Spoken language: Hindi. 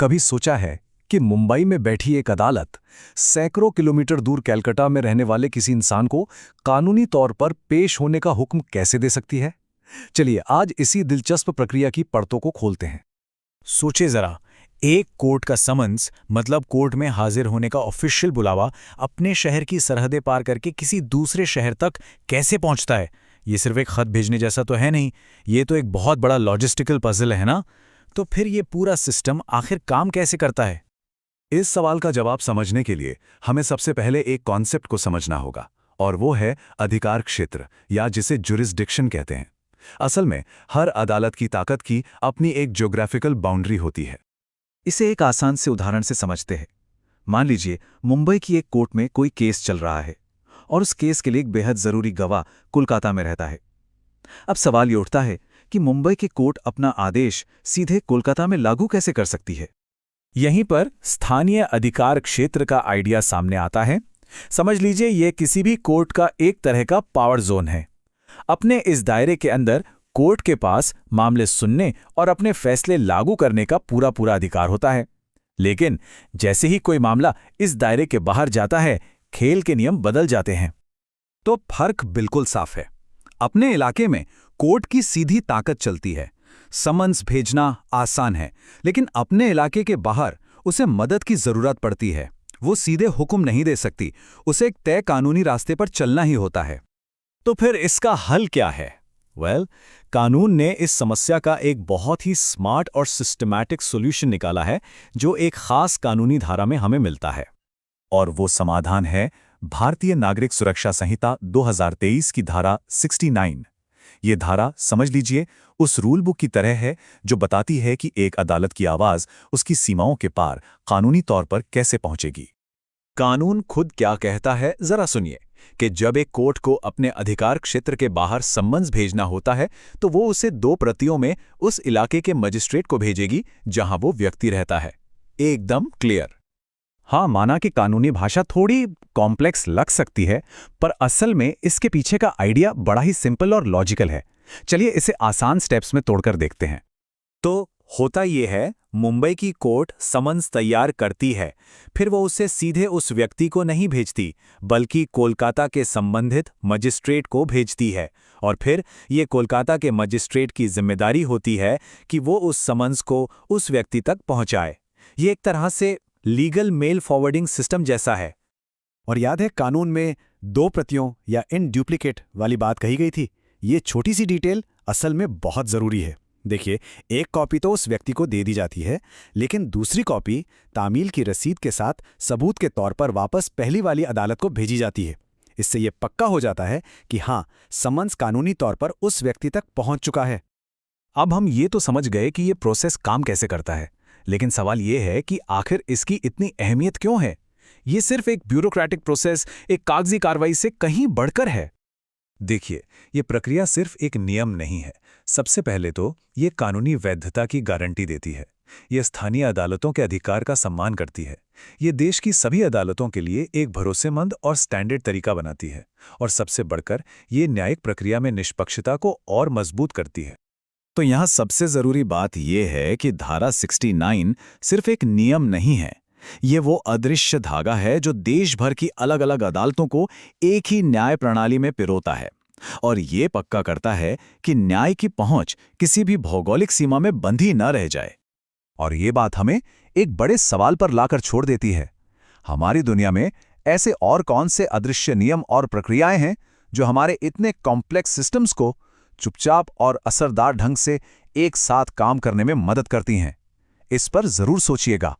कभी सोचा है कि मुंबई में बैठी एक अदालत सैकड़ों किलोमीटर दूर कलकत्ता में रहने वाले किसी इंसान को कानूनी तौर पर पेश होने का हुक्म कैसे दे सकती है? चलिए आज इसी दिलचस्प प्रक्रिया की परतों को खोलते हैं। सोचे जरा, एक कोर्ट का समन्स मतलब कोर्ट में हाजिर होने का ऑफिशियल बुलावा अपने शहर की सरहदें पार करके किसी दूसरे शहर तक कैसे पहुंचता है? ये सिर्फ एक खत भेजने जैसा तो है नहीं, ये तो एक बहुत बड़ा लॉजिस्टिकल पजल है ना। तो फिर ये पूरा सिस्टम आखिर काम कैसे करता है? इस सवाल का जवाब समझने के लिए हमें सबसे पहले एक कॉन्सेप्ट को समझना होगा, और वो है अधिकार क्षेत्र, या जिसे जुरिस्डिक्शन कहते हैं। असल में हर अदालत की ताकत की अपनी एक ज्योग्राफिकल बाउंड्री होती है। इसे एक आसान से उदाहरण से समझते हैं। मान लीजिए मुंबई की एक कोर्ट में कोई केस चल रहा है और उस केस के लिए एक बेहद जरूरी गवाह कोलकाता में रहता है। अब सवाल ये उठता है कि मुंबई की कोर्ट अपना आदेश सीधे कोलकाता में लागू कैसे कर सकती है? यहीं पर स्थानीय अधिकार क्षेत्र का आइडिया सामने आता है। समझ लीजिए यह किसी भी कोर्ट का एक तरह का पावर जोन है। अपने इस दायरे के अंदर कोर्ट के पास मामले सुनने और अपने फैसले लागू करने का पूरा अधिकार होता है। लेकिन जैसे ही कोई मामला इस दायरे के बाहर जाता है, खेल के नियम बदल जाते हैं। तो फर्क बिल्कुल साफ है। अपने इलाके में कोर्ट की सीधी ताकत चलती है, समन्स भेजना आसान है, लेकिन अपने इलाके के बाहर उसे मदद की जरूरत पड़ती है। वो सीधे हुक्म नहीं दे सकती, उसे एक तय कानूनी रास्ते पर चलना ही होता है। तो फिर इसका हल क्या है? कानून ने इस समस्या का एक बहुत ही स्मार्ट और सिस्टमैटिक सॉल्यूशन निकाला है, जो एक खास कानूनी धारा में हमें मिलता है। और वो समाधान है भारतीय नागरिक सुरक्षा संहिता 2023 की धारा 69। ये धारा समझ लीजिए उस रूल बुक की तरह है जो बताती है कि एक अदालत की आवाज उसकी सीमाओं के पार कानूनी तौर पर कैसे पहुंचेगी। कानून खुद क्या कहता है जरा सुनिए कि जब एक कोर्ट को अपने अधिकार क्षेत्र के बाहर सम्मन्स भेजना होता है तो वो उसे 2 प्रतियों में उस इलाके के मजिस्ट्रेट को भेजेगी जहां वो व्यक्ति रहता है। एकदम क्लियर। हाँ, माना कि कानूनी भाषा थोड़ी कॉम्प्लेक्स लग सकती है, पर असल में इसके पीछे का आइडिया बड़ा ही सिंपल और लॉजिकल है। चलिए इसे आसान स्टेप्स में तोड़कर देखते हैं। तो होता यह है, मुंबई की कोर्ट समन्स तैयार करती है, फिर वो उसे सीधे उस व्यक्ति को नहीं भेजती, बल्कि कोलकाता के संबंधित मजिस्ट्रेट को भेजती है। और फिर ये कोलकाता के मजिस्ट्रेट की जिम्मेदारी होती है कि वो उस समन्स को उस व्यक्ति तक पहुंचाए। ये एक तरह से लीगल मेल फॉरवर्डिंग सिस्टम जैसा है। और याद है कानून में 2 प्रतियों या इन डुप्लीकेट वाली बात कही गई थी। ये छोटी सी डिटेल असल में बहुत ज़रूरी है। देखिए, एक कॉपी तो उस व्यक्ति को दे दी जाती है, लेकिन दूसरी कॉपी तामील की रसीद के साथ सबूत के तौर पर वापस पहली वाली अदालत को भेजी जाती है। इससे यह पक्का हो जाता है कि हाँ, समन्स कानूनी तौर पर उस व्यक्ति तक पहुंच चुका है। अब हम ये तो समझ गए कि ये प्रोसेस काम कैसे करता है, लेकिन सवाल ये है कि आखिर इसकी इतनी अहमियत क्यों है? ये सिर्फ एक ब्यूरोक्रेटिक प्रोसेस, एक कागजी कार्रवाई से कहीं बढ़कर है। देखिए, ये प्रक्रिया सिर्फ एक नियम नहीं है। सबसे पहले तो ये कानूनी वैधता की गारंटी देती है। ये स्थानीय अदालतों के अधिकार का सम्मान करती है। ये देश की सभी अदालतों के लिए एक भरोसेमंद और स्टैंडर्ड तरीका बनाती है। और सबसे बढ़कर ये न्यायिक प्रक्रिया में निष्पक्षता को और मजबूत करती है। तो यहाँ सबसे जरूरी बात यह है कि धारा 69 सिर्फ एक नियम नहीं है। ये वो अदृश्य धागा है जो देश भर की अलग अलग अदालतों को एक ही न्याय प्रणाली में पिरोता है, और ये पक्का करता है कि न्याय की पहुंच किसी भी भौगोलिक सीमा में बंधी न रह जाए। और ये बात हमें एक बड़े सवाल पर लाकर छोड़ देती है। हमारी दुनिया में ऐसे और कौन से अदृश्य नियम और प्रक्रियाएं हैं जो हमारे इतने कॉम्प्लेक्स सिस्टम्स को चुपचाप और असरदार ढंग से एक साथ काम करने में मदद करती हैं? इस पर जरूर सोचिएगा।